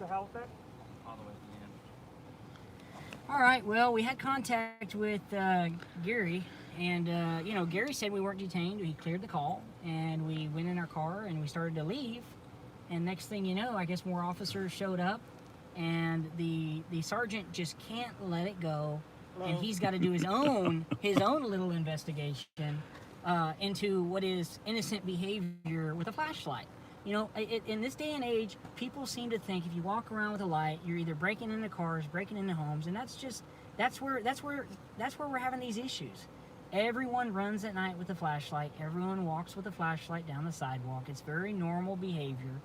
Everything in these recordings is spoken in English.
to Halifax? All the way to the end. All right, well, we had contact with Gary, and you know, Gary said we weren't detained. He cleared the call, and we went in our car and we started to leave. And next thing you know, I guess more officers showed up, and the sergeant just can't let it go, and he's got to do his own little investigation into what is innocent behavior with a flashlight. You know, in this day and age, people seem to think if you walk around with a light, you're either breaking into cars, breaking into homes, and that's where we're having these issues. Everyone runs at night with a flashlight. Everyone walks with a flashlight down the sidewalk. It's very normal behavior.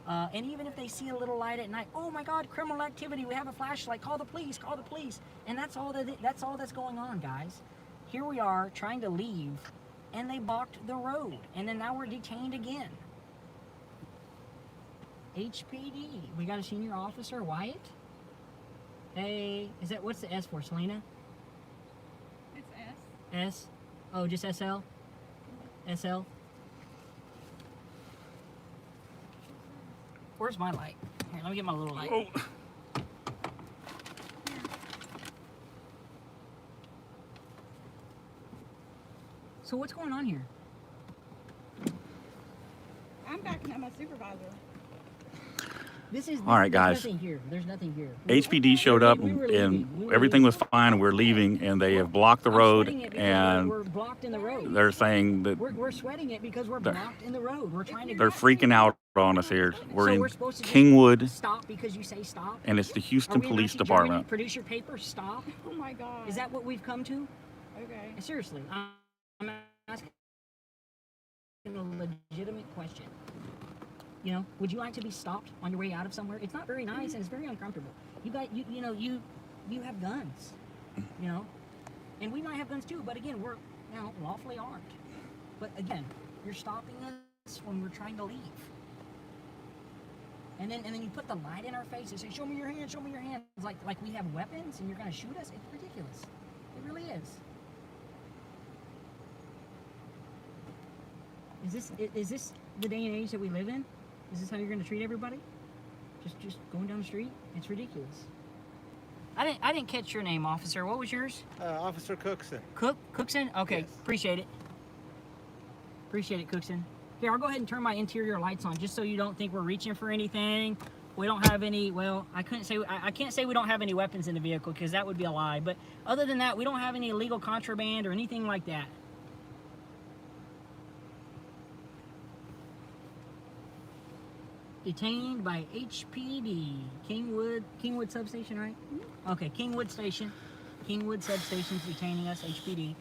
And even if they see a little light at night, oh my God, criminal activity! We have a flashlight. Call the police! Call the police! And that's all that's going on, guys. Here we are trying to leave, and they blocked the road, and then now we're detained again. HPD. We got a senior officer, Wyatt. Hey, what's the S for, Selena? It's S. S? Oh, just SL? SL? Where's my light? Here, let me get my little light. Oh. So what's going on here? I'm backing up my supervisor. All right, guys. There's nothing here. HPD showed up and everything was fine, and we're leaving, and they have blocked the road, and we're blocked in the road. they're saying that We're sweating it because we're blocked in the road. We're trying to. they're freaking out on us here. We're So in we're supposed to just Kingwood, Stop because you say stop. and it's the Are Houston we in Police Nazi Germany? Department. Produce your paper. Stop. Oh my God. Is that what we've come to? okay? Seriously, I'm asking a legitimate question. You know, would you like to be stopped on your way out of somewhere? It's not very nice and it's very uncomfortable. You have guns, you know, and we might have guns too. But again, we're lawfully armed. But again, you're stopping us when we're trying to leave. And then you put the light in our face and say, "Show me your hand, show me your hand." It's like we have weapons and you're gonna shoot us. It's ridiculous. It really is. Is this the day and age that we live in? Is this how you're going to treat everybody? Just going down the street? It's ridiculous. I didn't catch your name, officer. What was yours? Officer Cookson. Cookson? Okay, Yes. Appreciate it. Appreciate it, Cookson. Here, I'll go ahead and turn my interior lights on just so you don't think we're reaching for anything. We don't have any, well, I can't say we don't have any weapons in the vehicle because that would be a lie. But other than that, we don't have any illegal contraband or anything like that. Detained by HPD, Kingwood substation, right? Mm-hmm. Okay, Kingwood station. Kingwood substation's detaining us, HPD.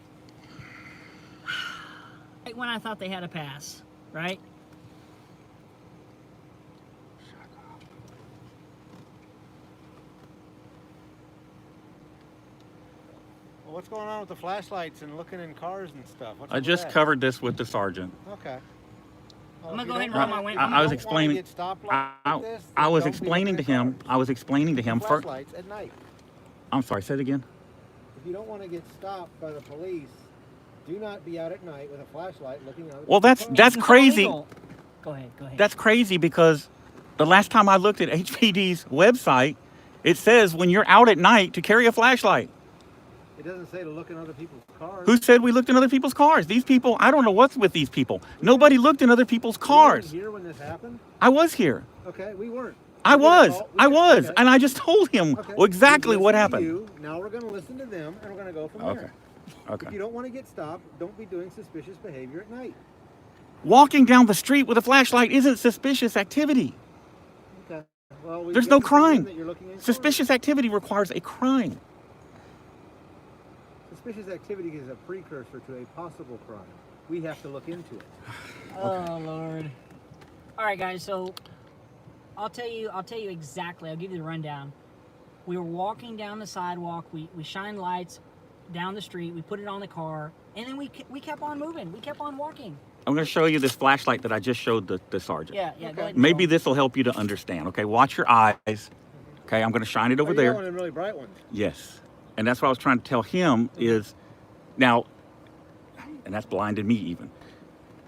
Right when I thought they had a pass, right? Well, what's going on with the flashlights and looking in cars and stuff? What's I up with just that? covered this with the sergeant. Okay. Well, I'm gonna if go you ahead and don't roll my want- window. if you I was don't wanna explaining- get stopped like this, I then was don't be explaining to looking in him. cars. I was explaining to him first. Flashlights at night. I'm sorry. Say it again. If you don't want to get stopped by the police, do not be out at night with a flashlight looking out. Well, that's It's not crazy. illegal. Go ahead. That's crazy because the last time I looked at HPD's website, it says when you're out at night to carry a flashlight. It doesn't say to look in other people's cars. Who said we looked in other people's cars? These people, I don't know what's with these people. Nobody looked in other people's cars. You weren't here when this happened? I was here. Okay, we weren't. I We got a was. call- I we- was. okay. And I just told him Okay. exactly We what listened to happened. you. Now we're going to listen to them, and we're going to go from Okay. there. If Okay. you don't want to get stopped, don't be doing suspicious behavior at night. Walking down the street with a flashlight isn't suspicious activity. Okay. Well, we There's get no the conclusion crime. that you're looking in cars. Suspicious activity requires a crime. Suspicious activity is a precursor to a possible crime. We have to look into it. Oh Lord. All right, guys. So I'll tell you exactly. I'll give you the rundown. We were walking down the sidewalk. We shined lights down the street. We put it on the car, and then we kept on moving. We kept on walking. I'm going to show you this flashlight that I just showed the sergeant. Yeah. Go ahead and Maybe show 'em. this will help you to understand. Okay, watch your eyes. Okay, I'm going to shine it over Oh, you there. got one of them really bright ones. Yes. And that's what I was trying to tell him is now, and that's blinded me even.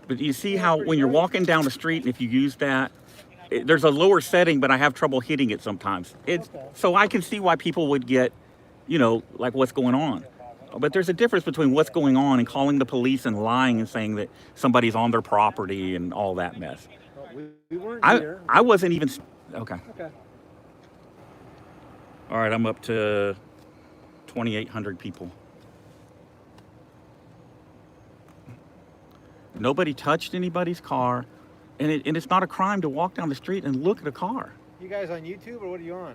But you see Yeah, how pretty when you're bright. walking down the street, and if you use that, there's a lower setting, but I have trouble hitting it sometimes. Okay. So I can see why people would get, like what's going on. But there's a difference between what's going on and calling the police and lying and saying that somebody's on their property and all that mess. Well, we weren't I here. I wasn't even okay. Okay. All right, I'm up to 2,800 people. Nobody touched anybody's car, and it's not a crime to walk down the street and look at a car. You guys on YouTube or what are you on?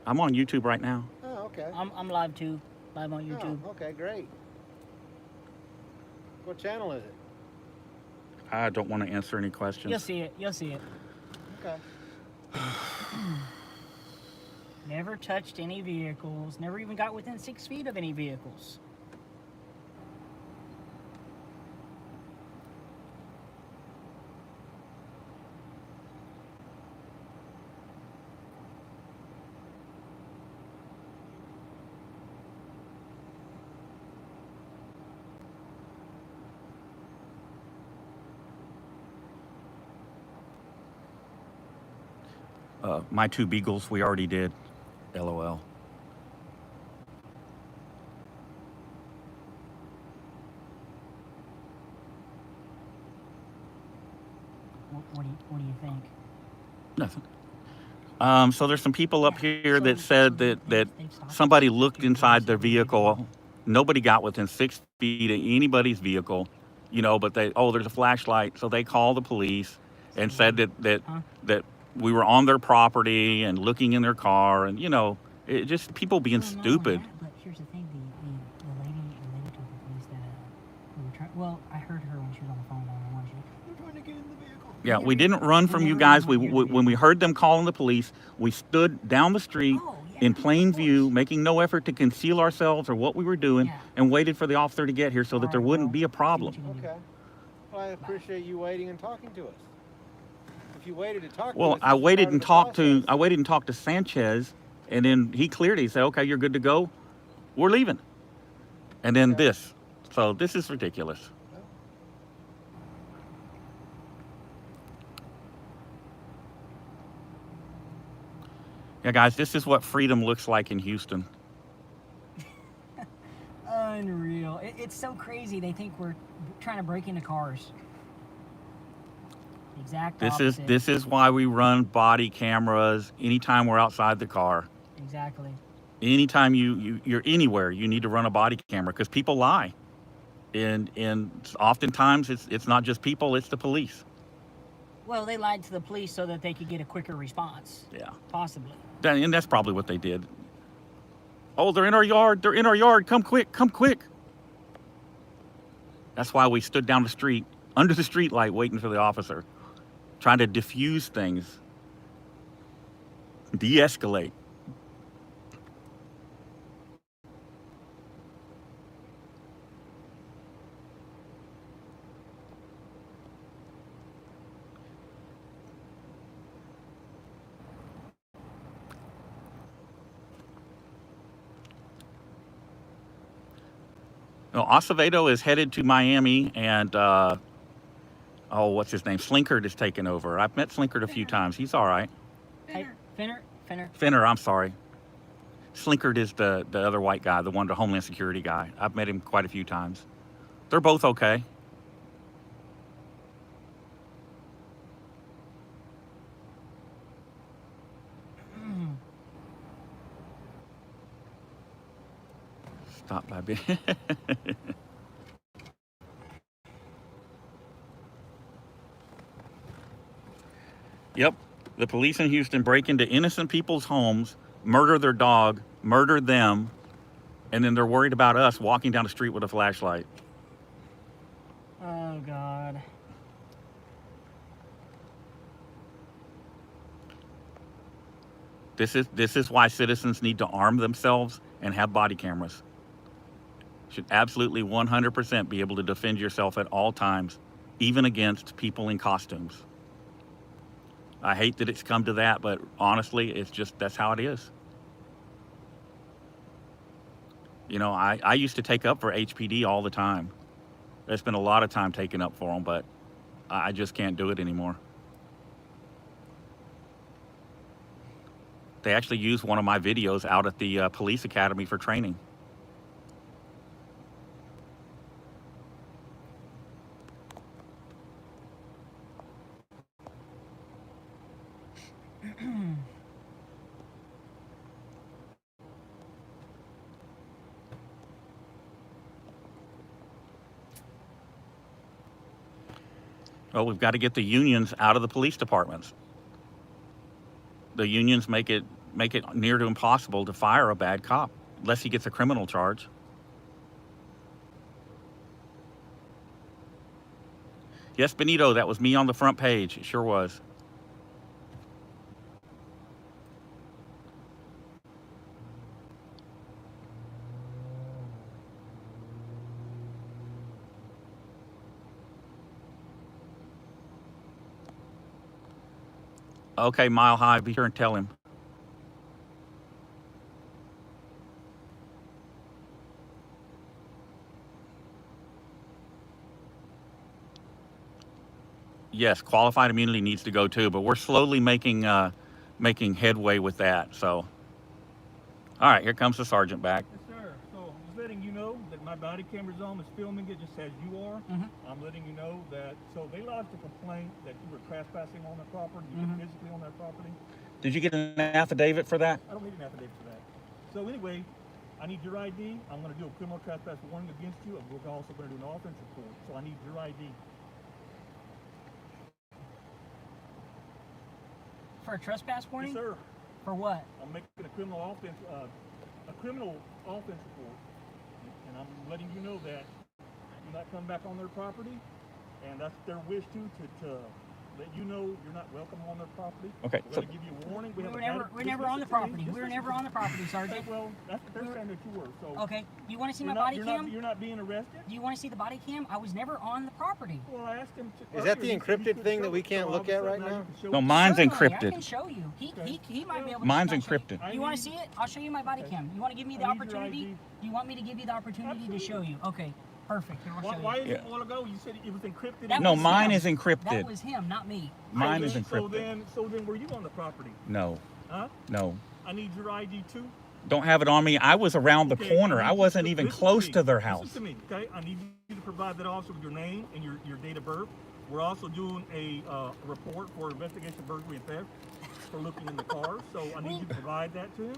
I'm on YouTube right now. Oh, okay. I'm live too, live on YouTube. Oh, okay, great. What channel is it? I don't want to answer any questions. You'll see it. You'll see it. Okay. Never touched any vehicles. Never even got within 6 feet of any vehicles. My 2 beagles, we already did. LOL. What do you think? Nothing. So there's some people up here that said that they've stopped. somebody looked inside their vehicle. Nobody got within 6 feet of anybody's vehicle, but there's a flashlight. So they called the police and said that we were on their property and looking in their car, and it just people being Well, not only stupid. that, but here's the thing: the lady told the police that we were trying. Well, I heard her when she was on the phone. I wanted you. We're trying to get in the vehicle. Yeah, we didn't run from you guys. When we heard them calling the police, we stood down the street Oh, yeah, in plain of course. view, making no effort to conceal ourselves or what we were doing, Yeah. and waited for the officer to get here so that All there right, wouldn't well, be a see what problem. you can do. Okay. Well, I appreciate you waiting and talking to us. If you waited to talk to Well, us, I it's waited part and of the talked to process. Sanchez, and then he cleared it. He said, "Okay, you're good to go. We're leaving." And then Okay. this. So this is ridiculous. Yeah, guys, this is what freedom looks like in Houston. Unreal. It's so crazy. They think we're trying to break into cars. Exact opposite. This is why we run body cameras anytime we're outside the car. Exactly. Anytime you're anywhere, you need to run a body camera because people lie, and oftentimes it's not just people, it's the police. Well, they lied to the police so that they could get a quicker response. Yeah, Possibly. and that's probably what they did. Oh, they're in our yard. They're in our yard. Come quick. Come quick. That's why we stood down the street under the street light waiting for the officer, trying to diffuse things, de-escalate. No, Acevedo is headed to Miami, and what's his name? Slinkard is taking over. I've met Slinkard a few times. He's all right. Hey, Finner. Finner, I'm sorry. Slinkard is the other white guy, the Homeland Security guy. I've met him quite a few times. They're both okay. Stop by. Yep. The police in Houston break into innocent people's homes, murder their dog, murder them, and then they're worried about us walking down the street with a flashlight. Oh, God. This is why citizens need to arm themselves and have body cameras. Should absolutely 100% be able to defend yourself at all times, even against people in costumes. I hate that it's come to that, but honestly, it's just, that's how it is. I used to take up for HPD all the time. There's been a lot of time taken up for them, but I just can't do it anymore. They actually used one of my videos out at the police academy for training. Well, we've got to get the unions out of the police departments. The unions make it near to impossible to fire a bad cop unless he gets a criminal charge. Yes, Benito, that was me on the front page. It sure was. Okay, Mile High, be sure and tell him. Yes, qualified immunity needs to go too, but we're slowly making headway with that. So, all right, here comes the sergeant back. Yes, sir. So I'm just letting you know that my body camera's on, is filming it just as you are. I'm letting you know that, so they lodged a complaint that you were trespassing on their property, you were physically on their property. Did you get an affidavit for that? I don't need an affidavit for that. So anyway, I need your ID. I'm going to do a criminal trespass warning against you. We're also going to do an offense report. So I need your ID. For a trespass warning? Yes, sir. For what? I'm making a criminal offense report, and I'm letting you know that do not come back on their property, and that's their wish to let you know you're not welcome on their property. Okay. We're going to give you a warning. We're never on the property. We were never on the property, Sergeant. Well, that's what they're saying that you were. So Okay. You want to see my body cam? You're not being arrested. Do you want to see the body cam? I was never on the property. Well, I asked him to. Is that the encrypted thing that we can't look at right now? No, mine's Certainly, I encrypted. can show you. He might be able to. Mine's I'll show you. encrypted. You want to see it? I'll show you my body cam. You want to give me the I need your opportunity? ID. Do you want me to give you the opportunity to show you? Okay. Perfect. Here, I'll show Why you. is it a while ago you said it was encrypted? That No, was mine him. is encrypted. That was him, not me. Mine is So encrypted. then were you on the property? No, Huh? no. I need your ID too. Don't have it on me. I was around the Okay, corner. I wasn't listen even to close me. to their Listen house. to me, okay? I need you to provide that officer with your name and your date of birth. We're also doing a report for investigation of burglary and theft for looking in the car. So I need you to provide that to him.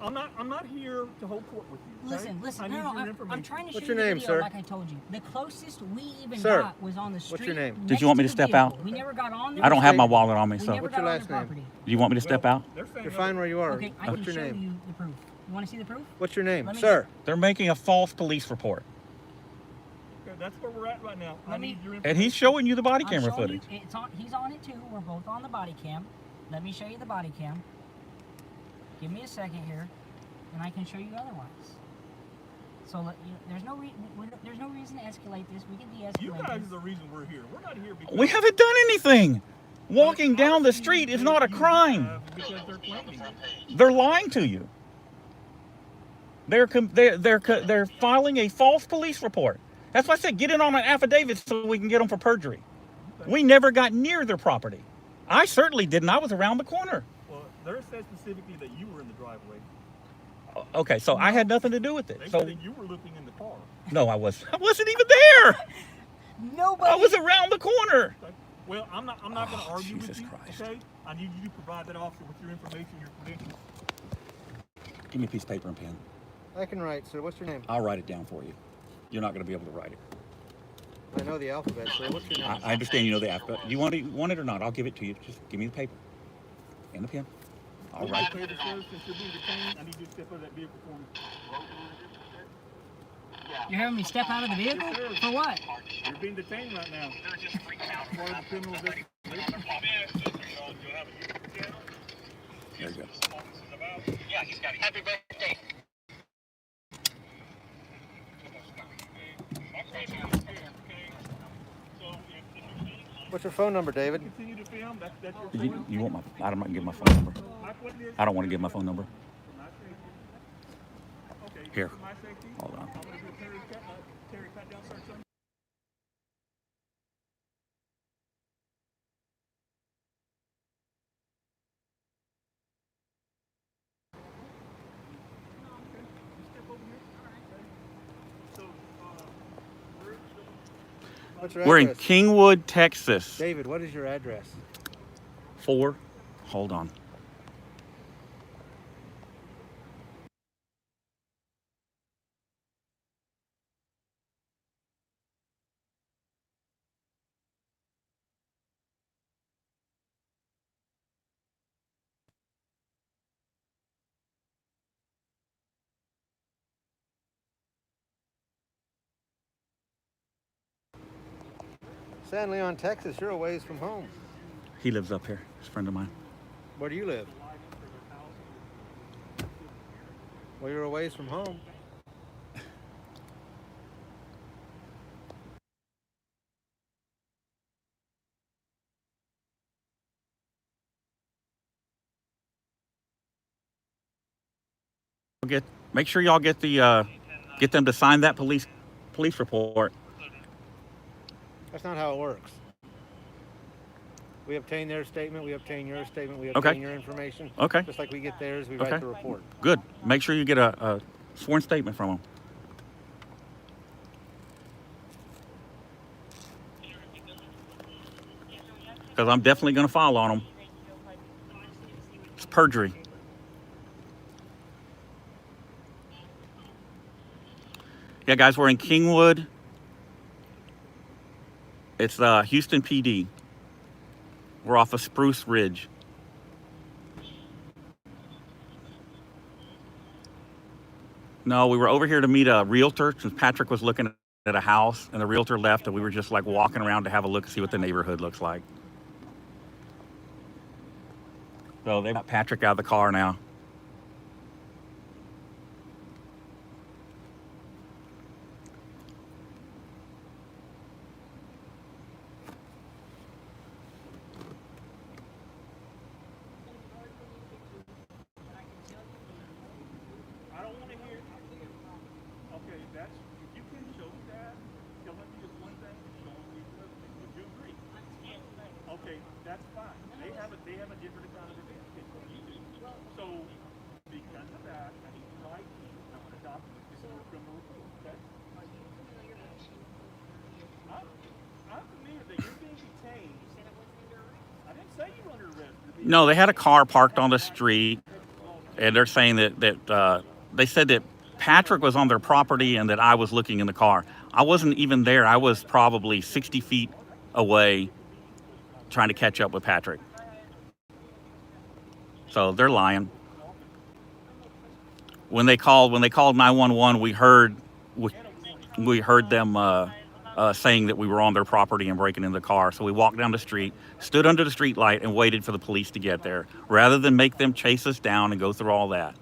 I'm not here to hold court with you. Okay? Listen. I need No, your information. I'm trying to What's show your you the name, video sir? like I told you. The closest we even Sir, got was on the street. what's your name? Did you want me to next step the out? vehicle. We never got on there. I don't have my wallet on me, We so never What's got your on last the name? property. do you want me to step out? They're saying You're fine where you are. Okay, I What's can your show name? you the proof. You want to see the proof? What's your name, Let me- sir? They're making a false police report, Okay, that's where we're at right now. I Let me- need your and information. he's showing you the body I'm camera showing you- footage. it's on. He's on it too. We're both on the body cam. Let me show you the body cam. Give me a second here, and I can show you otherwise. So there's no reason to escalate this. We can de-escalate You guys are this. the reason we're here. We're not here because We haven't done anything. Walking down the Obviously, street is not a you crime. have because they're claiming it. They're lying to you. They're filing a false police report. That's why I said get in on an affidavit so we can get them for perjury. We never got near their property. I certainly didn't. I was around the corner. Well, they're said specifically that you were in the driveway. Okay, so I had nothing to do with it. They So said that you were looking in the car. no, I wasn't even there. Nobody. I was around the corner. Okay? Well, I'm not going to argue Jesus with you. Christ. Okay? I need you to provide that officer with your information, your credentials. Give me a piece of paper and pen. I can write, sir. What's your name? I'll write it down for you. You're not going to be able to write it. I know the alphabet, sir. What's your name? I understand you know the alphabet. Do you want it or not? I'll give it to you. Just give me the paper and the pen. All Okay, right. sir, since you're being detained, I need you to step out of that vehicle for me. You're having me step out of the vehicle? Yes, sir. For what? You're being detained right now. Part of the criminal investigation. There you go. Happy birthday. What's your phone number, David? Continue to film. That's your You want my? I'm not gonna give my phone number. Mike, what it is? I don't want to give my phone number. For my safety. Okay, Here. for my safety, Hold on. I'm going to do a Terry pat down search on What's your We're in address? Kingwood, Texas. David, what is your address? 4. Hold on. San Leon, Texas. You're a ways from home. He lives up here. He's a friend of mine. Where do you live? Well, you're a ways from home. Make sure y'all get them to sign that police report. That's not how it works. We obtain their statement, we obtain your statement, we Okay. obtain your information. Okay. Just like we get theirs, we Okay. write the report. Good. Make sure you get a sworn statement from them. Because I'm definitely going to file on them. It's perjury. Yeah, guys, we're in Kingwood. It's Houston PD. We're off of Spruce Ridge. No, we were over here to meet a realtor since Patrick was looking at a house and the realtor left, and we were just like walking around to have a look and see what the neighborhood looks like. So they got Patrick out of the car now. I don't want to hear. Okay, that's if you can show that. Tell me just one thing and show me the other thing. Would you agree? Okay, that's fine. They have a different account of events than you do. So because of that, I need to write you. I want to document this in your criminal report. Okay? I'm familiar that you're being detained. I didn't say you were under arrest. No, they had a car parked on the street, and they're saying that they said that Patrick was on their property and that I was looking in the car. I wasn't even there. I was probably 60 feet away trying to catch up with Patrick. So they're lying. When they called 911, we heard them saying that we were on their property and breaking into the car. So we walked down the street, stood under the street light, and waited for the police to get there, rather than make them chase us down and go through all that.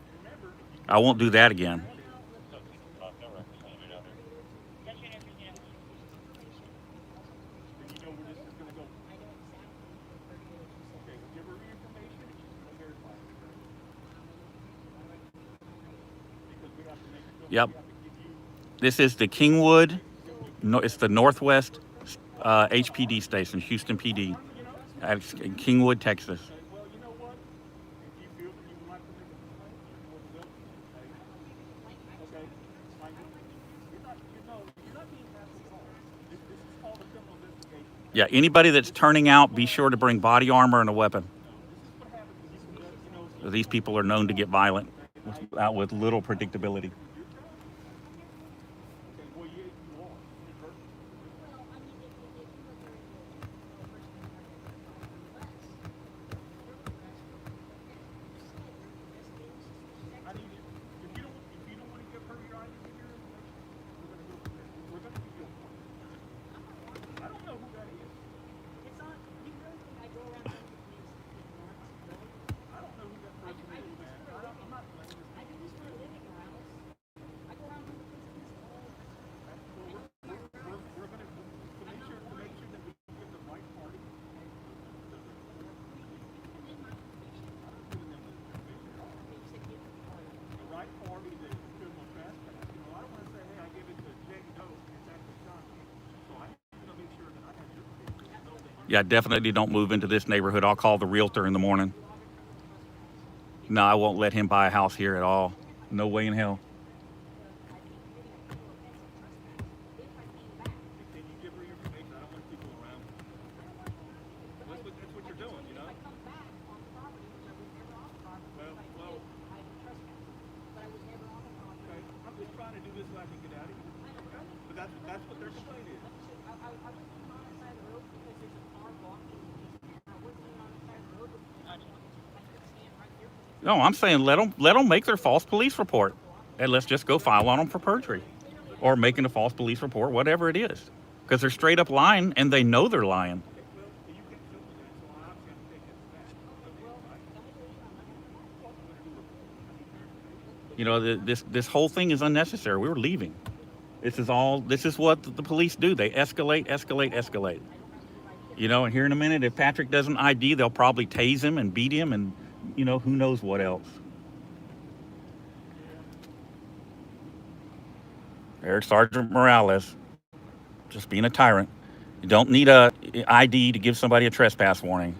I won't do that again. Yep. This is the Kingwood. No, it's the Northwest HPD station, Houston PD, in Kingwood, Texas. Well, you know what? If you feel that you would like to make a complaint, you're more than welcome. Okay? You're not being passed at all. This is called a criminal investigation. Yeah, anybody that's turning out, be sure to bring body armor and a weapon. These people are known to get violent with little predictability. Yeah, definitely don't move into this neighborhood. I'll call the realtor in the morning. No, I won't let him buy a house here at all. No way in hell. I can get out of here. Okay? But that's what their complaint is. No, I'm saying let them make their false police report, and let's just go file on them for perjury, or making a false police report, whatever it is, because they're straight up lying and they know they're lying. Well, you can show me that, so I'll have to take it back. You know, this whole thing is unnecessary. We were leaving. This is what the police do. They escalate. You know, and here in a minute, if Patrick doesn't ID, they'll probably tase him and beat him and, you know, who knows what else. There's Sergeant Morales, just being a tyrant. You don't need a ID to give somebody a trespass warning.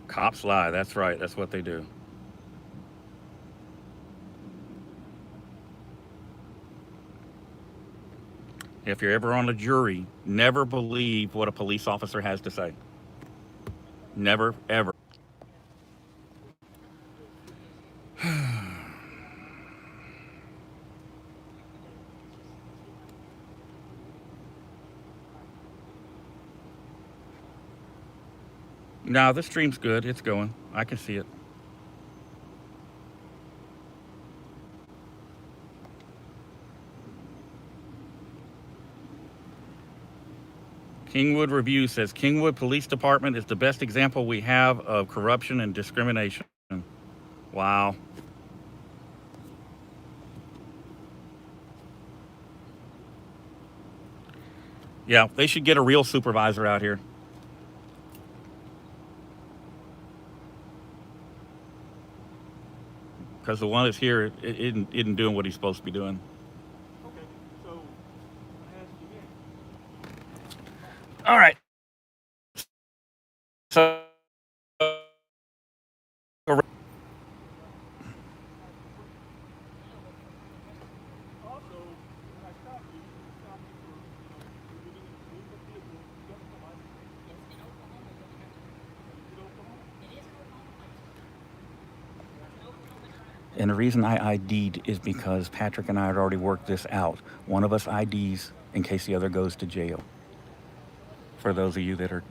Cops lie. That's right. That's what they do. If you're ever on a jury, never believe what a police officer has to say. Never, ever. No, the stream's good. It's going. I can see it. Kingwood Review says Kingwood Police Department is the best example we have of corruption and discrimination. Wow. Yeah, they should get a real supervisor out here. Because the one that's here isn't doing what he's supposed to be doing. Okay, so I ask you again. All right. So, Also, when I stop you, you stop me for moving the vehicle. You don't come out. Is it Oklahoma? and the reason I ID'd is because Patrick and I had already worked this out. One of us IDs in case the other goes to jail. For those of you that are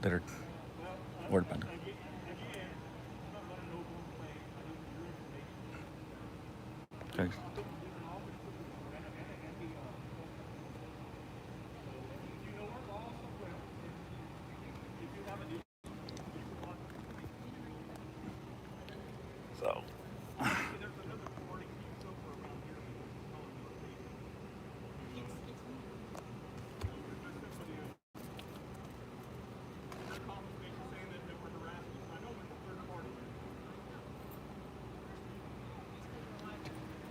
worried about it. Okay. So.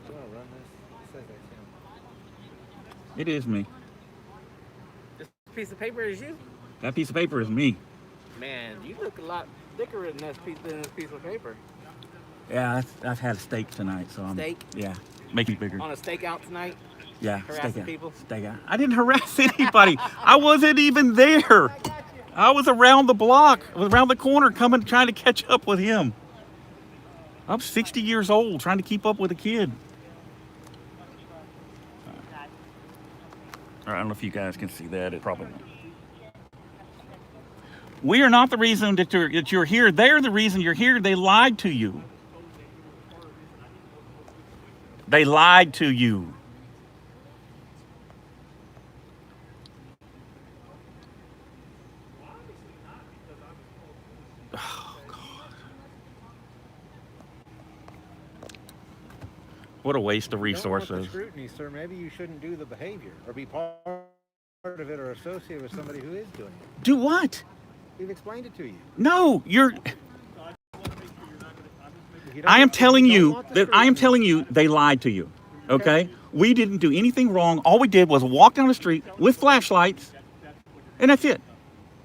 Do you want to run this? It says that's him. It is me. This piece of paper is you? That piece of paper is me. Man, you look a lot thicker than this piece of paper. Yeah, I've had a steak tonight, so I'm. Steak? Yeah, making it bigger. On a stakeout tonight? Yeah, Harassing steak out. people? Steak out. I didn't harass anybody. I wasn't even there. I was around the block, I was around the corner, trying to catch up with him. I'm 60 years old, trying to keep up with a kid. All right, I don't know if you guys can see that. It probably not. We are not the reason that you're here. They're the reason you're here. They lied to you. They lied to you. Oh, God. What a waste of You don't want the resources. scrutiny, sir. Maybe you shouldn't do the behavior or be part of it or associate with somebody who is doing it. Do what? We've explained it to you. No, you're. If you don't I am want- if telling don't you want the that I am scrutiny- telling you they lied to you. Okay? We didn't do anything wrong. All we did was walk down the street with flashlights, and that's it.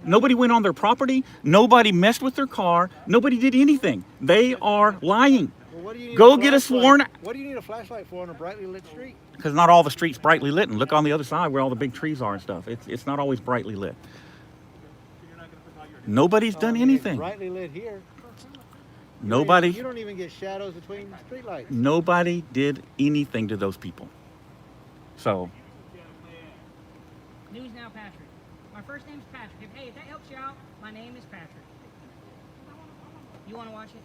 Nobody went on their property. Nobody messed with their car. Nobody did anything. They are lying. Well, what do you need Go get a flashlight- sworn. What do you need a flashlight for on a brightly lit street? Because not all the streets brightly lit. And look on the other side where all the big trees are and stuff. It's not always brightly lit. Nobody's done I mean, anything. Brightly lit here. Nobody. You don't even get shadows between streetlights. Nobody did anything to those people. So, News Now Patrick. My first name's Patrick. Hey, if that helps you out, my name is Patrick. You want to watch it?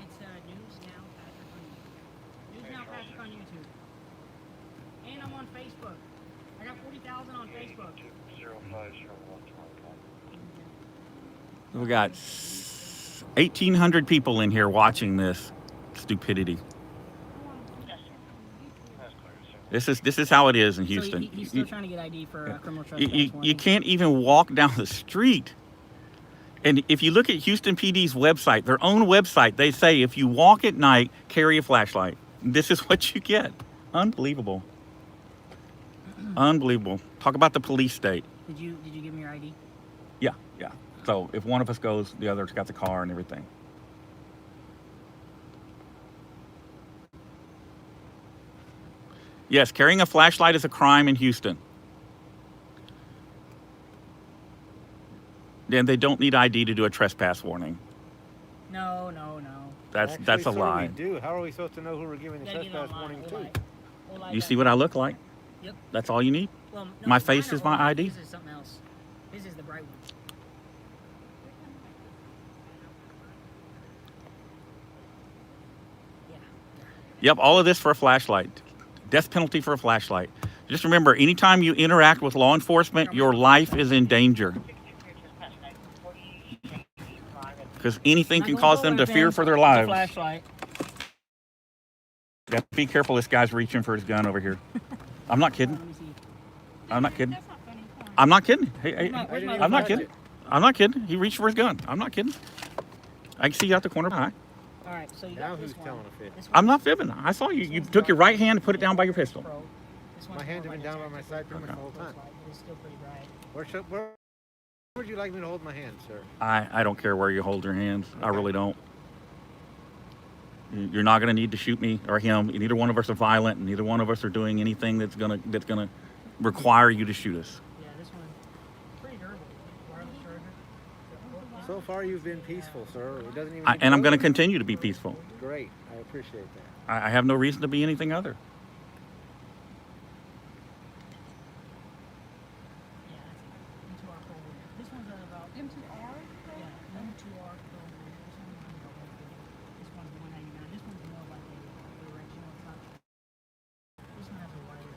It's News Now Patrick on YouTube. News Now Patrick on YouTube. And I'm on Facebook. I got 40,000 on Facebook. we got 1,800 people in here watching this stupidity. This is how it is in Houston. So he's still trying to get ID for criminal You, trespass. you can't even walk down the street. And if you look at Houston PD's website, their own website, they say if you walk at night, carry a flashlight. This is what you get. Unbelievable. Unbelievable. Talk about the police state. Did you give me your ID? Yeah. So if one of us goes, the other's got the car and everything. Yes, carrying a flashlight is a crime in Houston. And they don't need ID to do a trespass warning. No. That's Actually, a sir, lie. We do. How are we supposed to know who we're giving the Gotta get trespass online. warning We'll to? lie. We'll lie You back. see what I look like? Yep. That's all you need? Well, no, My mine face are is my orange. ID? This is something else. This is the bright one. Yep, all of this for a flashlight. Death penalty for a flashlight. Just remember, anytime you interact with law enforcement, your life is in danger. Because anything Not can going cause for them to weapons, fear for their it's a lives. flashlight. You have to be careful, this guy's reaching for his gun over here. I'm not kidding. Let me see. I'm not kidding. That's not funny. Come on. I'm not kidding. Hey, Where's my- where's my I'm not touch kidding. it. I'm not kidding. He reached for his gun. I'm not kidding. I can see you out the corner of my eye. All right, so you Now got who's this one. telling a fib? This I'm one's not fibbing. I saw you. You took your right hand and put it down by your pistol. Pro. This one's My hands more have been like down a by my side pretty much Okay. the whole time. flashlight, but it's still pretty bright. Where would you like me to hold my hand, sir? I don't care where you hold your hands. I really don't. You're not going to need to shoot me or him. Neither one of us are violent. And neither one of us are doing anything that's gonna require you to shoot us. Yeah, this one pretty durable. Wireless charger. So far, you've been peaceful, sir. It doesn't even. And I'm going to continue to be peaceful. Great. I appreciate that. I have no reason to be anything other. Yeah, that's it. M2R Pro Warrior. This one's about M2R? yeah, M2R Pro Warrior. This one's about 150. This one's $199. This one's more like a directional touch. This one has a wider.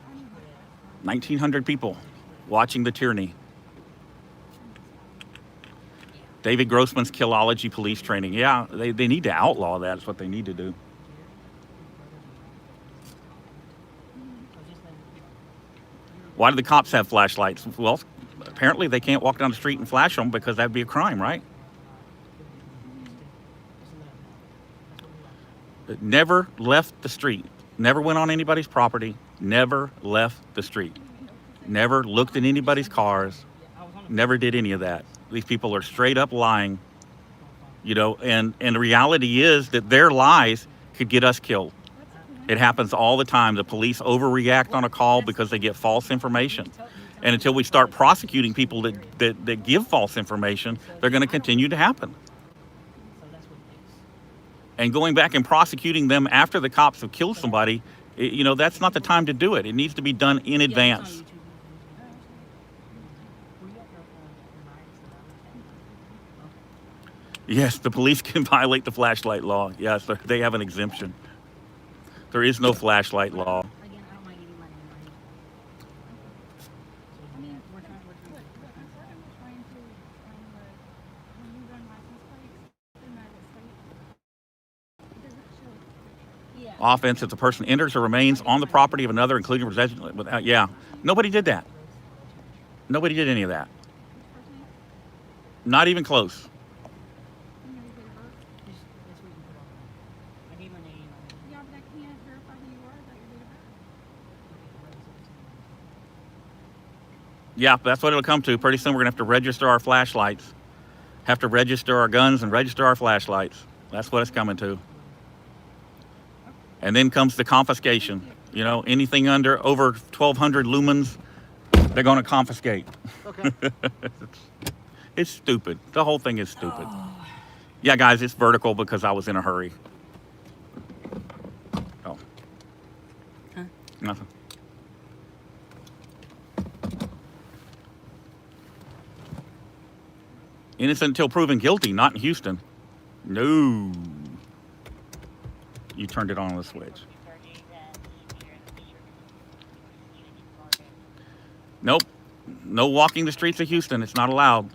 1,900 people watching the tyranny. David Grossman's Killology police training. Yeah, they need to outlaw that. That's what they need to do. Why do the cops have flashlights? Well, apparently they can't walk down the street and flash them because that'd be a crime, right? But never left the street. Never went on anybody's property. Never left the street. Never looked in anybody's cars. Never did any of that. These people are straight up lying, you know, and the reality is that their lies could get us killed. It happens all the time. The police overreact on a call because they get false information. And until we start prosecuting people that give false information, they're going to continue to happen. So that's what it is. And going back and prosecuting them after the cops have killed somebody, you know, that's not the time to do it. It needs to be done in Yeah, it's on advance. YouTube. Were you at your Yes, the police can violate the flashlight law. Yes, they have an exemption. There is no flashlight law. Again, I don't mind giving my name. I mean, We're trying to I'm trying to, when you run license plates, United States, it doesn't show. yeah. Offense if the person enters or remains on the property of another, including possession without. Yeah, nobody did that. Nobody did any of that. Not even close. You know, your date of birth. This week you put on. I gave my name. Yeah, but I can't verify who you are without your date of birth. Yeah, that's what it'll come to. Pretty soon we're gonna have to register our flashlights, have to register our guns and register our flashlights. That's what it's coming to. And then comes the confiscation. You know, anything over 1,200 lumens, they're going to confiscate. Okay. It's stupid. The whole thing is stupid. Yeah, guys, it's vertical because I was in a hurry. Oh. Huh? Nothing. Innocent until proven guilty, not in Houston. No. You turned it on the switch. Nope. No walking the streets of Houston. It's not allowed.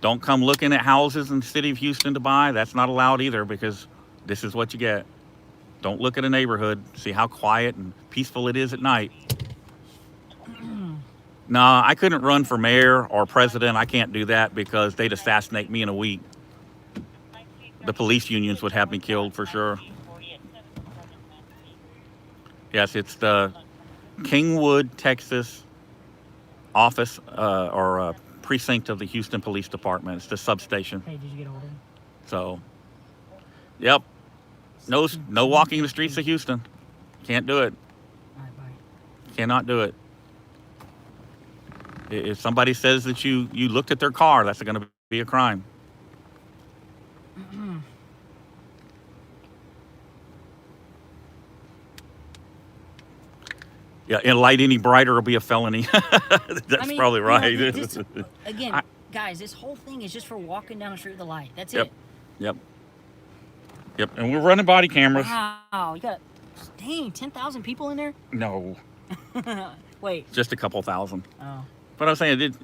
Don't come looking at houses in the city of Houston to buy. That's not allowed either, because this is what you get. Don't look at a neighborhood. See how quiet and peaceful it is at night. Nah, I couldn't run for mayor or president. I can't do that because they'd assassinate me in a week. The police unions would have me killed for sure. Yes, it's the Kingwood, Texas office or precinct of the Houston Police Department. It's the substation. Hey, did you get hold of him? So, yep. No walking the streets of Houston. Can't do it. All right, bye. Cannot do it. If somebody says that you looked at their car, that's going to be a crime. Yeah, and light any brighter will be a felony. That's probably right. You know, again, guys, this whole thing is just for walking down the street with a light. That's it. Yep. And we're running body cameras. Wow, you got, dang, 10,000 people in there? No, Wait. just a couple thousand. Oh. But I was saying,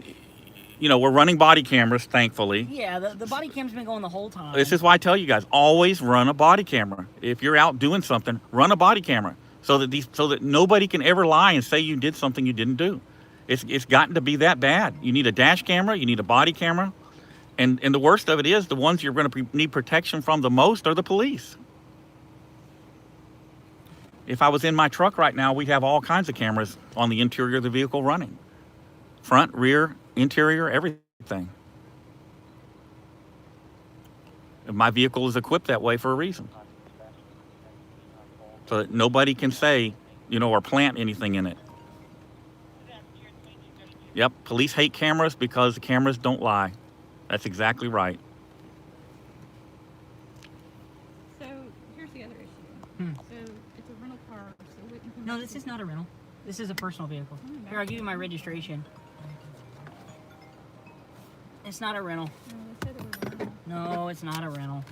we're running body cameras, thankfully. Yeah, the body cam's been going the whole time. This is why I tell you guys, always run a body camera. If you're out doing something, run a body camera so that nobody can ever lie and say you did something you didn't do. It's gotten to be that bad. You need a dash camera, you need a body camera, and the worst of it is the ones you're going to need protection from the most are the police. If I was in my truck right now, we'd have all kinds of cameras on the interior of the vehicle running. Front, rear, interior, everything. And my vehicle is equipped that way for a reason. So that nobody can say, or plant anything in it. Yep, police hate cameras because the cameras don't lie. That's exactly right. So here's the other issue. So it's a rental car, so it wouldn't come No, up this to- is not a rental. This is a personal vehicle. Here, I'll give you my registration. It's not a rental. No, they said it was a rental. No, it's not a rental.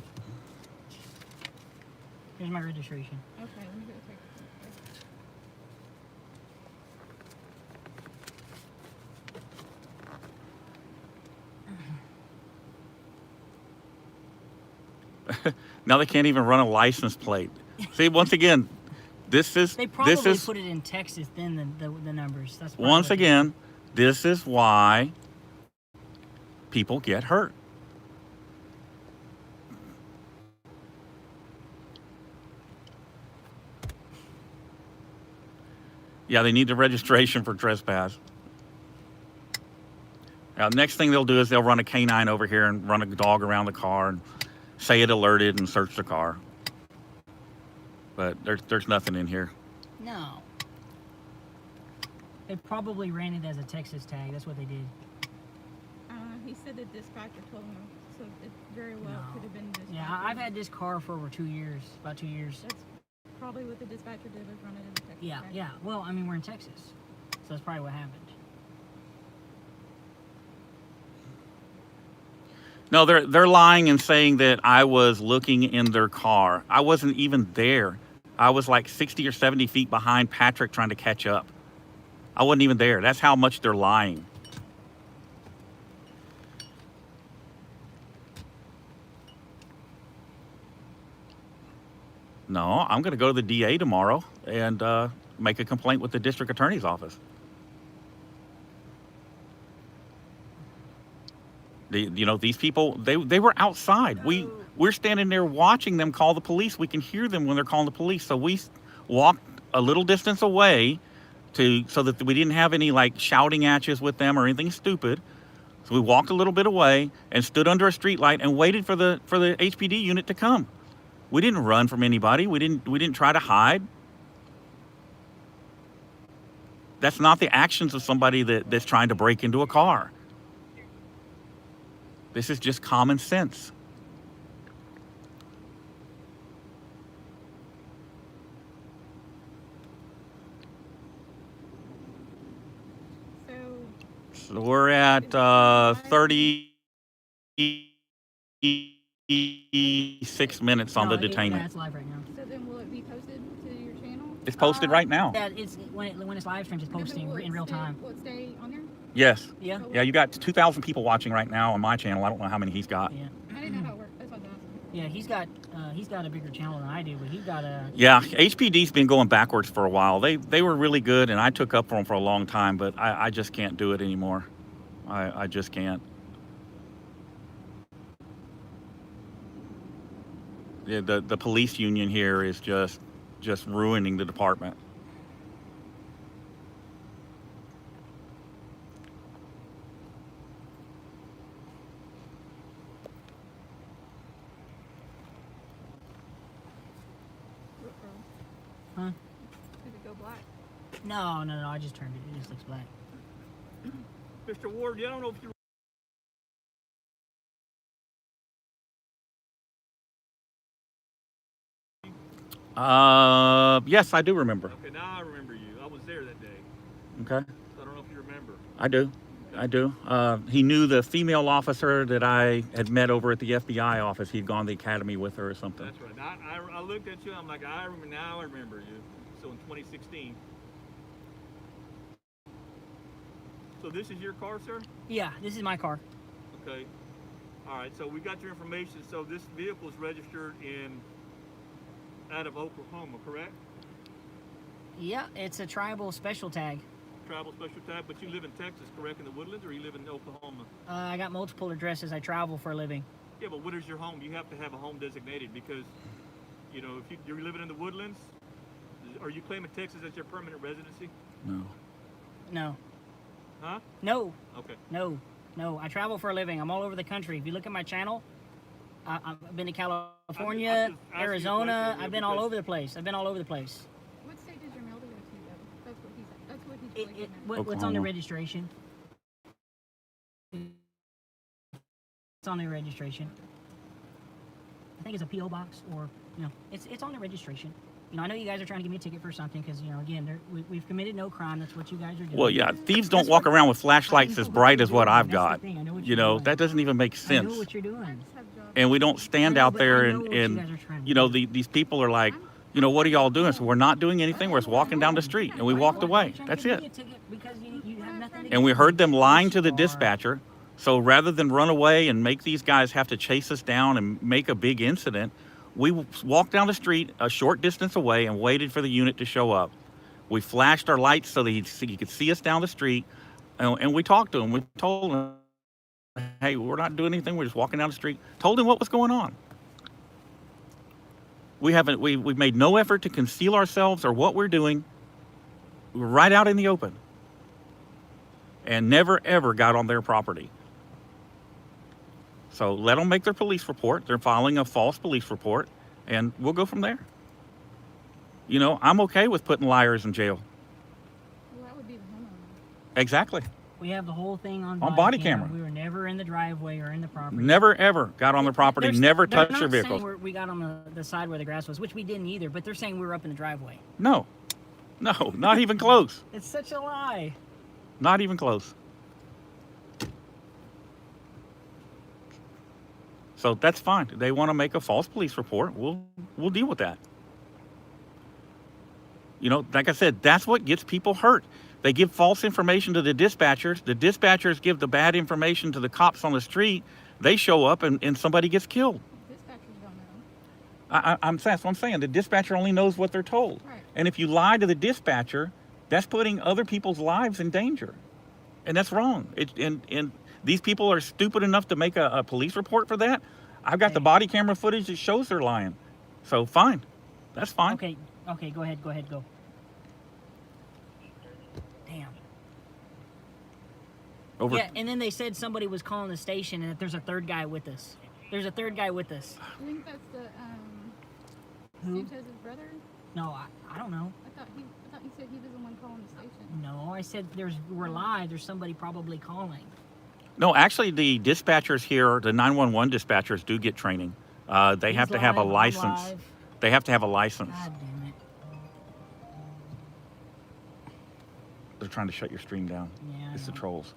Here's my registration. Okay, let me go take a picture. Now they can't even run a license plate. See, once again, this is They probably put it in Texas, then the numbers. That's probably once what they- again, this is why people get hurt. Yeah, they need the registration for trespass. Now, next thing they'll do is they'll run a canine over here and run a dog around the car and say it alerted and search the car. But there's nothing in here. No. They probably ran it as a Texas tag. That's what they did. He said the dispatcher told him, so it very well No. could have been dispatcher. Yeah, I've had this car for over 2 years. About 2 years. That's probably what the dispatcher did, was run it as a Texas Yeah, tag. yeah. Well, I mean, we're in Texas. So that's probably what happened. No, they're lying and saying that I was looking in their car. I wasn't even there. I was like 60 or 70 feet behind Patrick trying to catch up. I wasn't even there. That's how much they're lying. No, I'm going to go to the DA tomorrow and make a complaint with the district attorney's office. These people, they were outside. We're standing there watching them call the police. We can hear them when they're calling the police. So we walked a little distance away so that we didn't have any like shouting matches with them or anything stupid. So we walked a little bit away and stood under a street light and waited for the HPD unit to come. We didn't run from anybody. We didn't try to hide. That's not the actions of somebody that's trying to break into a car. This is just common sense. So, So we're at 36 minutes on No, the yeah, detainment. it's live right now. so then will it be posted to your channel? It's posted right now. Yeah, it's when it's live streams, it's Okay, but posting will it in real stay- time. Will it stay on there? Yes. Yeah. Yeah, you got 2,000 people watching right now on my channel. I don't know how many he's got. Yeah. I didn't know how it worked. That's what I was asking. Yeah, he's got a bigger channel than I do, but he's got a. Yeah, HPD's been going backwards for a while. They were really good, and I took up for them for a long time, but I just can't do it anymore. I just can't. Yeah, the police union here is just ruining the department. Huh? Did it go black? No, I just turned it. It just looks black. Mr. Ward, I don't know if you. Yes, I do remember. Okay, now I remember you. I was there that day. Okay, So I don't know if you remember. I do. He knew the female officer that I had met over at the FBI office. He'd gone to the academy with her or something. That's right. I looked at you. I'm like, I remember now. I remember you. So in 2016. So this is your car, sir? Yeah, this is my car. Okay. All right. So we got your information. So this vehicle is registered out of Oklahoma, correct? Yeah, it's a tribal special tag. Travel special tag, but you live in Texas, correct? In the Woodlands, or you live in Oklahoma? I got multiple addresses. I travel for a living. Yeah, but what is your home? You have to have a home designated because, if you're living in the Woodlands, are you claiming Texas as your permanent residency? No. No. Huh? No. Okay. No. I travel for a living. I'm all over the country. If you look at my channel, I've been to California, I'm just asking you a Arizona. question, I've been all because- over the place. What What state does your mail go to, though? That's what he's really getting at. what's on the Oklahoma. registration? It's on the registration. I think it's a PO box, or it's on the registration. I know you guys are trying to give me a ticket for something because again, we've committed no crime. That's what you guys are doing. Well, yeah, thieves don't That's walk what- around with flashlights I as know bright what as you're what doing. I've That's the got. thing. I know what you're doing. That doesn't even make I sense. know what you're I doing. just have jobs. And we don't stand I know, out but there I know what you and guys are trying to do. these people are like, what are y'all doing? So we're not doing anything. We're just walking down the street, and we walked away. That's it. Because you have nothing to And we do. heard them lying to the Yes, you are. dispatcher. So rather than run away and make these guys have to chase us down and make a big incident, we walked down the street a short distance away and waited for the unit to show up. We flashed our lights so that he could see us down the street, and we talked to him. We told him, hey, we're not doing anything. We're just walking down the street. Told him what was going on. We've made no effort to conceal ourselves or what we're doing. We're right out in the open. And never, ever got on their property. So let them make their police report. They're filing a false police report, and we'll go from there. I'm okay with putting liars in jail. Well, that would be the homeowner. Exactly. We have the whole thing on body camera. We were never in the driveway or in the property. Never, ever got on their property. They're- Never they're touched their not vehicles. saying we got on the side where the grass was, which we didn't either, but they're saying we were up in the driveway. No, not even close. It's such a lie. Not even close. So that's fine. They want to make a false police report. We'll deal with that. Like I said, that's what gets people hurt. They give false information to the dispatchers. The dispatchers give the bad information to the cops on the street. They show up and somebody gets killed. Dispatchers don't know. That's what I'm saying. The dispatcher only knows what they're told. Right. And if you lie to the dispatcher, that's putting other people's lives in danger. And that's wrong. And these people are stupid enough to make a police report for that. I've got the body camera footage that shows they're lying. So fine. That's fine. Okay, go ahead, go. Damn. Over. Yeah, and then they said somebody was calling the station and that there's a third guy with us. I think that's the Who? Sanchez's brother? No, I don't know. I thought you said he was the one calling the station. No, I said we're live. There's somebody probably calling. No, actually, the dispatchers here, the 911 dispatchers, do get training. They He's have to have a live, I'm license. live. They have to have a license. God damn it. They're trying to shut your stream down. Yeah. I It's the know. trolls.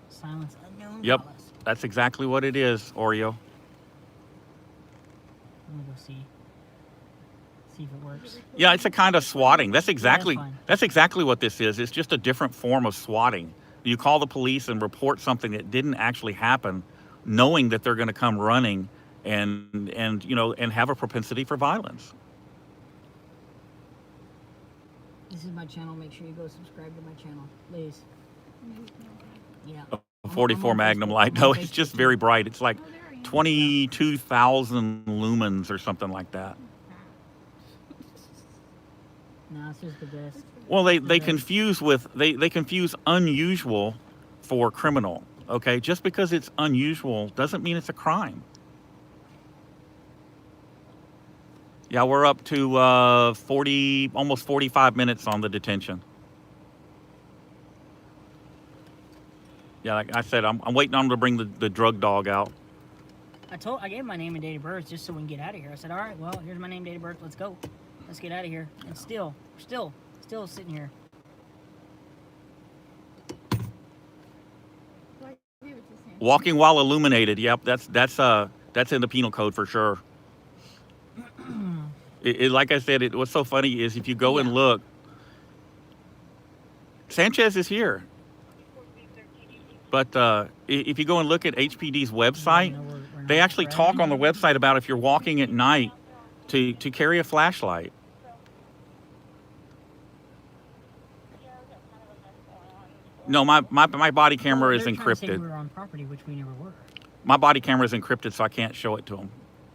Silence unknown. Yep. callers. That's exactly what it is, Oreo. I'm gonna go see if it works. Yeah, it's a kind of swatting. That's exactly fine. that's exactly what this is. It's just a different form of swatting. You call the police and report something that didn't actually happen, knowing that they're going to come running and have a propensity for violence. This is my channel. Make sure you go subscribe to my channel, please. Yeah. A 44 on Magnum Facebook. light. I'm No, on it's Facebook just too. very bright. It's like Oh, there I am. 22,000 lumens or something like that. No, it's just the best. Well, they Okay. confuse unusual for criminal. Okay, just because it's unusual doesn't mean it's a crime. Yeah, we're up to almost 45 minutes on the detention. Yeah, like I said, I'm waiting on them to bring the drug dog out. I gave my name and date of birth just so we can get out of here. I said, all right, well, here's my name, date of birth. Let's go. Let's get out of here. And still sitting here. So I gave it to Sanchez. Walking while illuminated. Yep, that's in the penal code for sure. Like I said, what's so funny is if you go and Yeah. look, Sanchez is here. But if you go and look at HPD's website, No, we're they not actually correct. talk on the website about if you're walking at night to carry a flashlight. No, my body camera Well, is they're trying to say encrypted. we were on property, which we never were. My body camera is encrypted, so I can't show it to them.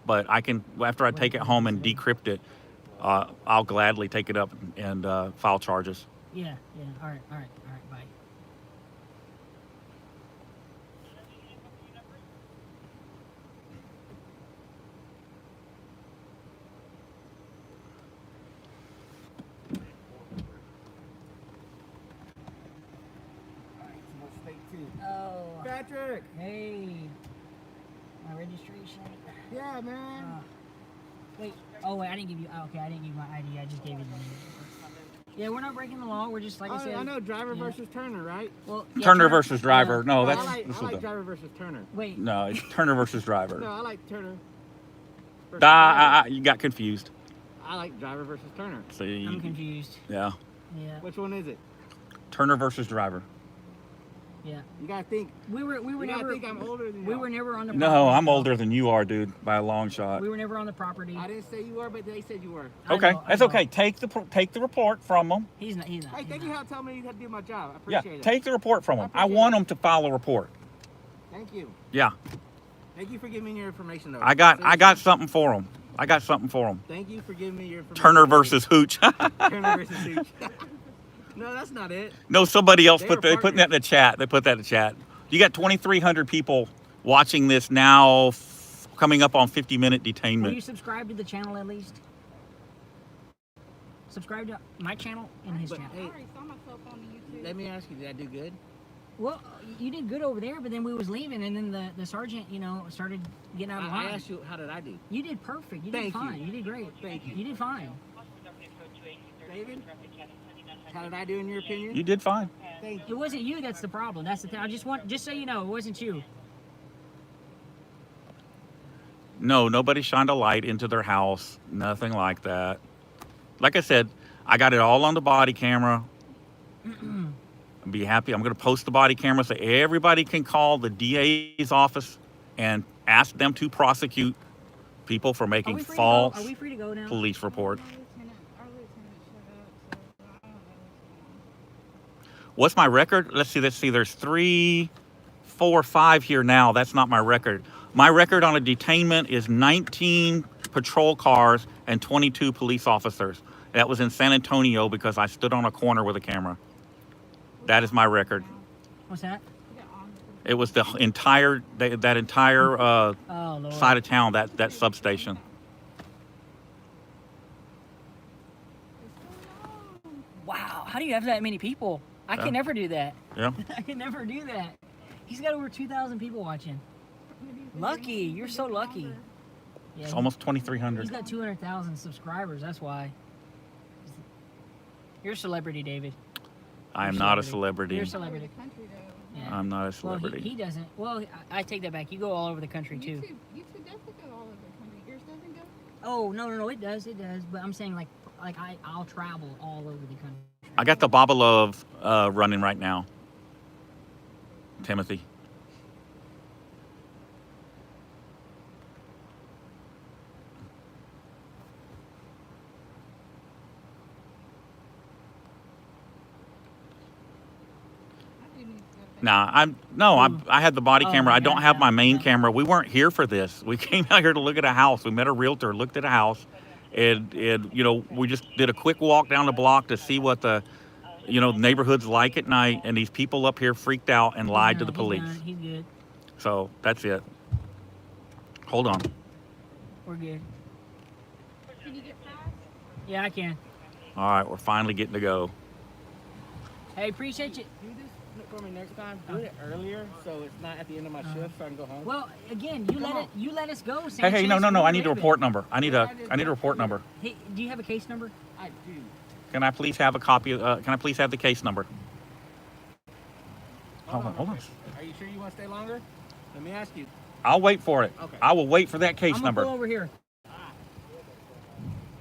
But I can, after I take it home and decrypt it, I'll gladly take it up and file charges. Yeah. All right, bye. Oh, Patrick. hey. My registration. Yeah, man. Wait. Oh, wait. I didn't give you. Oh, okay, I didn't give you my ID. I just gave you the name. Yeah, we're not breaking the law. We're just like I said. I know driver yeah. versus Turner, right? Well, yeah, Turner versus driver. No, I that's like, this I is like the- driver versus Turner. Wait. no, it's Turner versus driver. No, I like Turner. versus driver. You got confused. I like driver versus Turner. See, I'm confused. yeah, Yeah. Which one is it? Turner versus driver. Yeah. You gotta think. We were You gotta never. think I'm older than We y'all. were never on the. No, property. I'm older than you are, dude, by a long shot. We were never on the property. I didn't say you were, but they said you were. I Okay, know, I that's know. okay. Take the report from them. He's not. He's not. Hey, he's thank you not. for telling me how to do my job. I Yeah, appreciate it. take the report from them. I appreciate want it. them to file a report. Thank you. Yeah, Thank you for giving me your information, though. I got Seriously. something for them. I got something for them. Thank you for giving me your information. Turner versus Hooch. Turner versus Hooch. No, that's not it. No, somebody else They put were that in the chat. They put that in the chat. You got 2,300 people watching this now, coming up on 50-minute Will you detainment. subscribe to the channel at least? Subscribe to my channel and his But, channel. hey, I already saw myself on the YouTube. let me ask you, did I do good? Well, you did good over there, but then we was leaving, and then the sergeant, started getting out of line. I asked you, how did I do? You did perfect. You did Thank you. fine. You did great. Thank you. You did fine. David? How did I do in your opinion? You did fine. Thank It you. wasn't you that's the problem. That's the thing. Just so you know, it wasn't you. No, nobody shined a light into their house. Nothing like that. Like I said, I got it all on the body camera. I'll be happy. I'm going to post the body camera so everybody can call the DA's office and ask them to prosecute people for Are making we free false to go? Are we free to go now? police reports. Our lieutenant showed up, so I don't know what's going on. What's my record? Let's see. There's 3, 4, 5 here now. That's not my record. My record on a detainment is 19 patrol cars and 22 police officers. That was in San Antonio because I stood on a corner with a camera. That is my record. What's that? You got on the It was the entire that entire Oh Lord. side of town, that substation. Wow. How do you have that many people? I Yeah. can never do that. Yeah. I can never do that. He's got over 2,000 people watching. Lucky. You're so lucky. Yeah, It's almost 2,300. He's got 200,000 subscribers. That's why. You're a celebrity, David. I am You're not a celebrity. celebrity. You're a All over celebrity. the country though. Yeah. I'm not a Well, celebrity. he doesn't. Well, I take that back. You go all over the country too. YouTube doesn't go all over the country. Yours doesn't go. Oh no, it does. But I'm saying like I'll travel all over the country. I got the Baba Love running right now. Timothy. I do need to go back. Nah, I had the body Oh, camera. I don't yeah, have my main yeah. camera. We weren't here for this. We came out here to look at a house. We met a realtor, looked at a house, and you know, we just did a quick walk down the block to see what the neighborhood's like at night, and these people up here freaked out and lied to the police. He's good. So that's it. Hold on. We're good. Can you get past? Yeah, I can. All right, we're finally getting to go. Hey, appreciate you. Do this for me next time. Do it earlier, so it's not at the end of my shift, so I can go home. Well, again, you let us go. Hey, no. I need a report number. I need a report number. Hey, do you have a case number? I do. Can I please have a copy? Can I please have the case number? Hold on. Are you sure you want to stay longer? Let me ask you. I'll wait for it. Okay. I will wait for that case I'm gonna number. pull over here.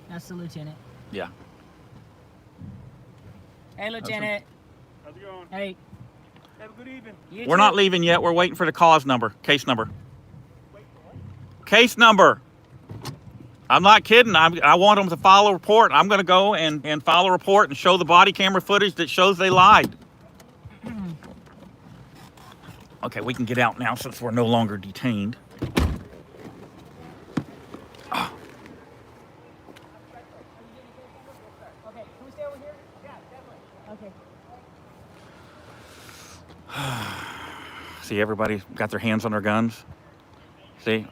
That's the lieutenant. Yeah. Hey, lieutenant. How's it going? Hey. Have a good evening. you We're too. not leaving yet. We're waiting for the cause number. Case number. Case number. I'm not kidding. I want them to file a report. I'm going to go and file a report and show the body camera footage that shows they lied. Okay, we can get out now since we're no longer detained. Ah. Okay, can we stay over here? Yeah, definitely. Okay. See, everybody got their hands on their guns. See,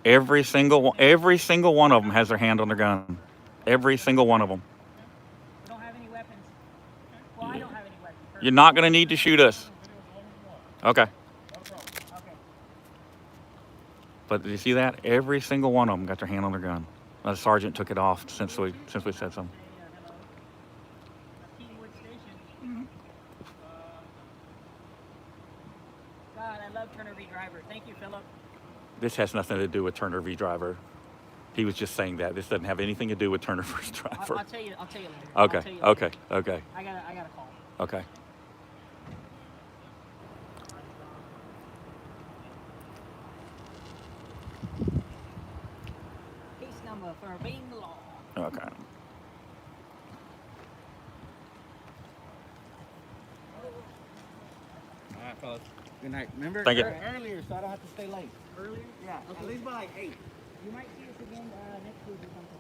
every single one of them has their hand on their gun. Every single one of them. We don't have any weapons. Well, I don't have any weapons. You're not going to need to shoot us. Okay. Okay. But did you see that? Every single one of them got their hand on their gun. The sergeant took it off since we said something. Kingwood Station. God, I love Turner V. Driver. Thank you, Philip. This has nothing to do with Turner v. Driver. He was just saying that. This doesn't have anything to do with Turner v. Driver. I'll tell you later. Okay. I'll tell you later. Okay. I got a call. Okay. Case number for obeying the law. Okay. All right, fellas. Good night. Remember Thank you. earlier, so I don't have to stay late. Earlier? Yeah. At least by like 8. You might see us again next week or something.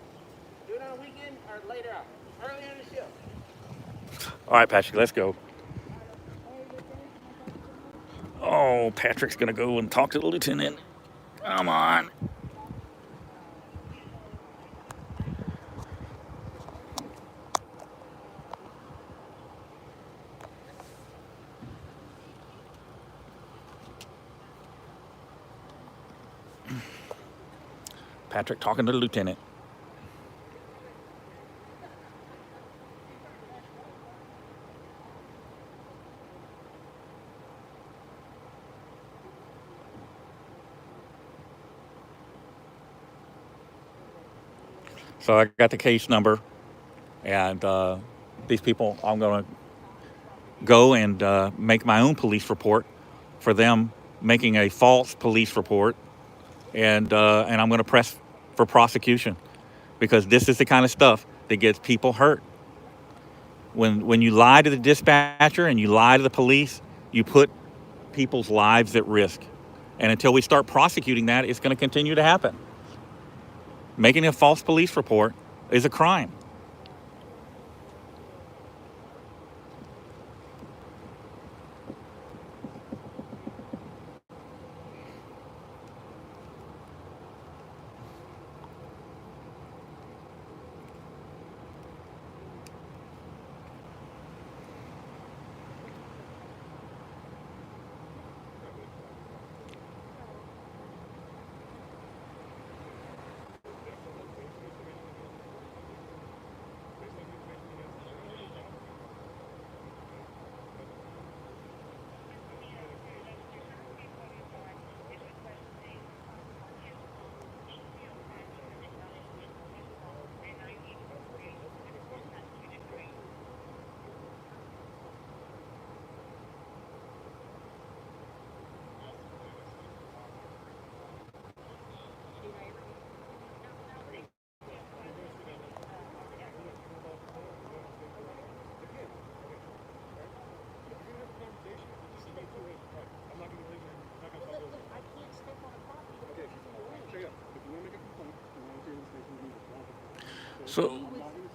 Do it on a weekend or later out. Early in the shift. All right, Patrick, let's go. Oh, Patrick's going to go and talk to the lieutenant. Come on. Patrick talking to the lieutenant. So I got the case number, and these people, I'm going to go and make my own police report for them making a false police report, and I'm going to press for prosecution, because this is the kind of stuff that gets people hurt. When you lie to the dispatcher and you lie to the police, you put people's lives at risk. And until we start prosecuting that, it's going to continue to happen. Making a false police report is a crime. So,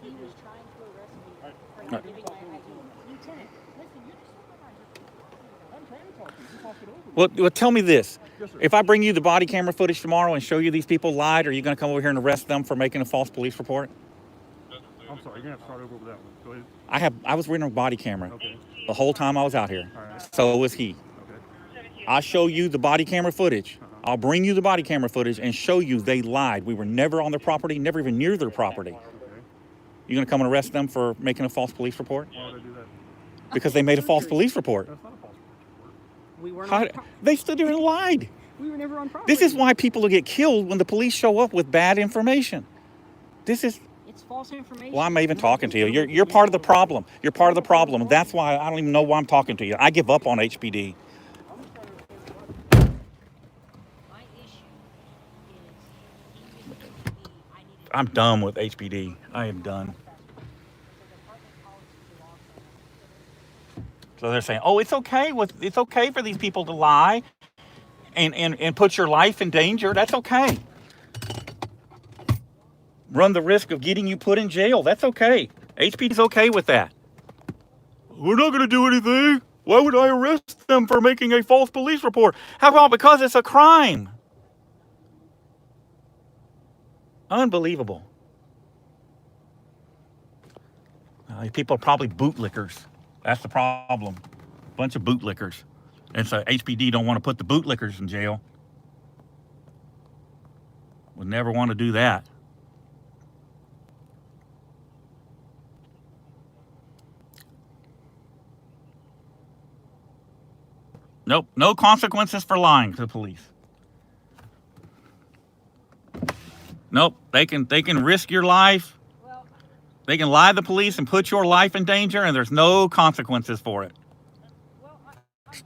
He was trying to arrest me for not giving my ID. Lieutenant, listen, you're the supervisor. I'm trying to talk to you. You talk it over. well, tell me this. Yes, sir. If I bring you the body camera footage tomorrow and show you these people lied, are you going to come over here and arrest them for making a false police report? I'm sorry, you're gonna have to start over with that one. Go ahead. I was wearing a body camera Okay. the whole time I was out here. All right. So was he. Okay. I'll show you the body camera footage. I'll bring you the body camera footage and show you they lied. We were never on their property, never even near their property. Okay. You going to come and arrest them for making a false police report? Why would I do that? Because they made a false police report. That's not a false report. We weren't How, on they stood there and lied. we were never on property. This is why people get killed when the police show up with bad information. This is, It's false information. well, I'm even talking to you. You're part of the problem. You're part of the problem. That's why I don't even know why I'm talking to you. I give up on HPD. My issue is I needed I'm done with HPD. I am done. So they're saying, oh, it's okay for these people to lie and put your life in danger. That's okay. Run the risk of getting you put in jail. That's okay. HPD's okay with that. We're not going to do anything. Why would I arrest them for making a false police report? How about because it's a crime? Unbelievable. People are probably bootlickers. That's the problem. Bunch of bootlickers. And so HPD don't want to put the bootlickers in jail. Would never want to do that. Nope, no consequences for lying to the police. Nope, they can risk your life. They can lie to the police and put your life in danger, and there's no consequences for it.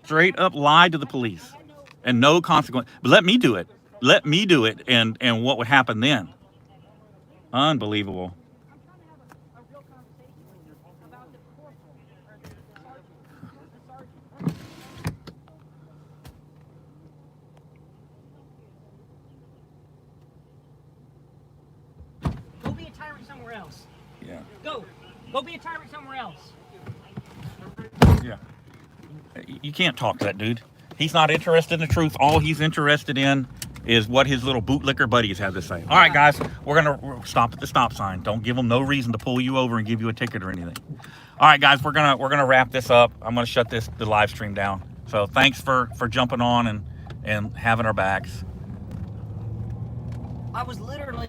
Straight up lie to the police, and no consequence. But let me do it. Let me do it, and what would happen then? Unbelievable. I'm trying to have a real conversation about the corporal or the sergeant. Go be a tyrant somewhere else. Yeah. Go be a tyrant somewhere else. Yeah. You can't talk to that dude. He's not interested in the truth. All he's interested in is what his little bootlicker buddies have to say. All right, guys, we're gonna stop at the stop sign. Don't give them no reason to pull you over and give you a ticket or anything. All right, guys, we're gonna wrap this up. I'm gonna shut the live stream down. So thanks for jumping on and having our backs. I was literally